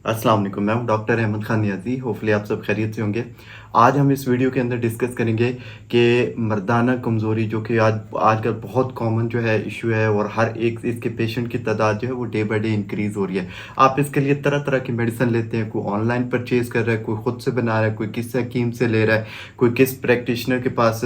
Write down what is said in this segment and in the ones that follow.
अस्सलाम वालेकुम। मैं हूं डॉक्टर अहमद खान नियाज़ी। होपफुली आप सब खैरियत से होंगे। आज हम इस वीडियो के अंदर डिस्कस करेंगे कि मर्दाना कमज़ोरी जो कि आजकल बहुत कॉमन जो है इशू है, और हर एक इसके पेशेंट की तादाद जो है वो डे बाय डे इंक्रीज़ हो रही है। आप इसके लिए तरह तरह की मेडिसिन लेते हैं, कोई ऑनलाइन परचेज़ कर रहा है, कोई ख़ुद से बना रहा है, कोई किस हकीम से ले रहा है, कोई किस प्रैक्टिशनर के पास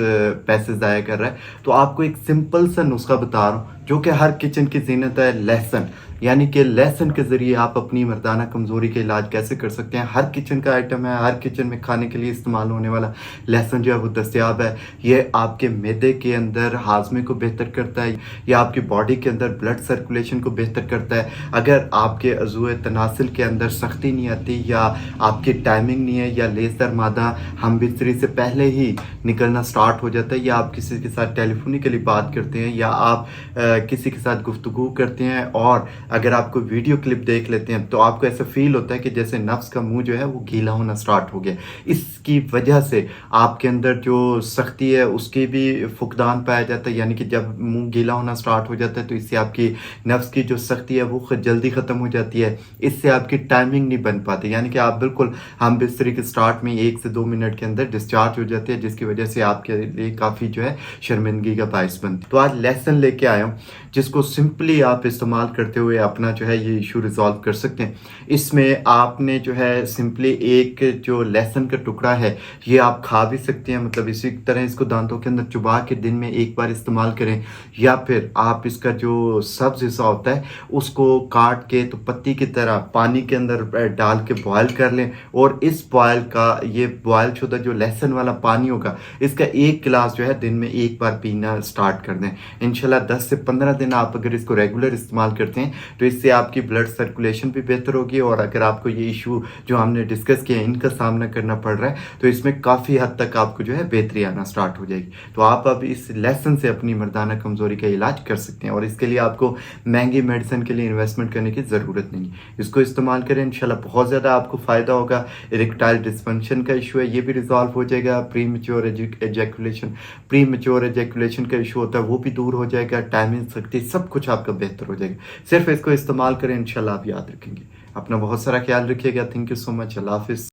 पैसे ज़ाया कर रहा है। तो आपको एक सिंपल सा नुस्खा बता रहा हूँ जो कि हर किचन की ज़ीनत है, लहसुन। यानी कि लहसुन के ज़रिए आप अपनी मर्दाना कमज़ोरी का इलाज कैसे कर सकते हैं। हर किचन का आइटम है, हर किचन में खाने के लिए इस्तेमाल होने वाला लहसुन जो है वो दस्तयाब है। ये आपके मैदे के अंदर हाज़मे को बेहतर करता है, या आपकी बॉडी के अंदर ब्लड सर्कुलेशन को बेहतर करता है। अगर आपके अज़ूए तनासिल के अंदर सख्ती नहीं आती, या आपकी टाइमिंग नहीं है, या लेज़र मादा हम बिस्तरी से पहले ही निकलना स्टार्ट हो जाता है, या आप किसी के साथ टेलीफोनिकली बात करते हैं, या आप किसी के साथ गुफ्तगू करते हैं, और अगर आप कोई वीडियो क्लिप देख लेते हैं तो आपको ऐसा फील होता है कि जैसे नफ्स का मुंह जो है वो गीला होना स्टार्ट हो गया। इसकी वजह से आपके अंदर जो सख्ती है उसकी भी फुकदान पाया जाता है। यानी कि जब मुंह गीला होना स्टार्ट हो जाता है तो इससे आपकी नफ्स की जो सख्ती है वो जल्दी ख़त्म हो जाती है। इससे आपकी टाइमिंग नहीं बन पाती, यानी कि आप बिल्कुल हम बिस्तरी के स्टार्ट में 1 से 2 मिनट के अंदर डिस्चार्ज हो जाते हैं, जिसकी वजह से आपके लिए काफ़ी जो है शर्मिंदगी का बायस बनती है। तो आज लेसन लेके आया हूँ जिसको सिंपली आप इस्तेमाल करते हुए अपना जो है ये इशू रिजॉल्व कर सकते हैं। इसमें आपने जो है सिंपली एक जो लहसुन का टुकड़ा है ये आप खा भी सकते हैं, मतलब इसी तरह इसको दांतों के अंदर चुबा के दिन में एक बार इस्तेमाल करें, या फिर आप इसका जो सब्ज हिस्सा होता है उसको काट के तो पत्ती की तरह पानी के अंदर डाल के बॉयल कर लें, और इस बॉयल का ये बॉयल शुदा जो लहसुन वाला पानी होगा इसका 1 गिलास जो है दिन में एक बार पीना स्टार्ट कर दें। इंशाल्लाह 10 से 15 दिन आप अगर इसको रेगुलर इस्तेमाल करते हैं तो इससे आपकी ब्लड सर्कुलेशन भी बेहतर होगी, और अगर आपको ये इशू जो हमने डिस्कस किया इनका सामना करना पड़ रहा है तो इसमें काफ़ी हद तक आपको जो है बेहतरी आना स्टार्ट हो जाएगी। तो आप अब इस लेसन से अपनी मर्दाना कमज़ोरी का इलाज कर सकते हैं, और इसके लिए आपको महंगी मेडिसिन के लिए इन्वेस्टमेंट करने की ज़रूरत नहीं है। इसको इस्तेमाल करें, इंशाल्लाह बहुत ज़्यादा आपको फ़ायदा होगा। इरेक्टाइल डिस्फंक्शन का इशू है ये भी रिजॉल्व हो जाएगा। प्री मेच्योर एजैकुलेशन का इशू होता है वो भी दूर हो जाएगा। टाइमिंग सख्ती सब कुछ आपका बेहतर हो जाएगा। सिर्फ इसको इस्तेमाल करें, इंशाल्लाह आप याद रखेंगे। अपना बहुत सारा ख्याल रखिएगा। Thank you so much. अल्लाह हाफिज़।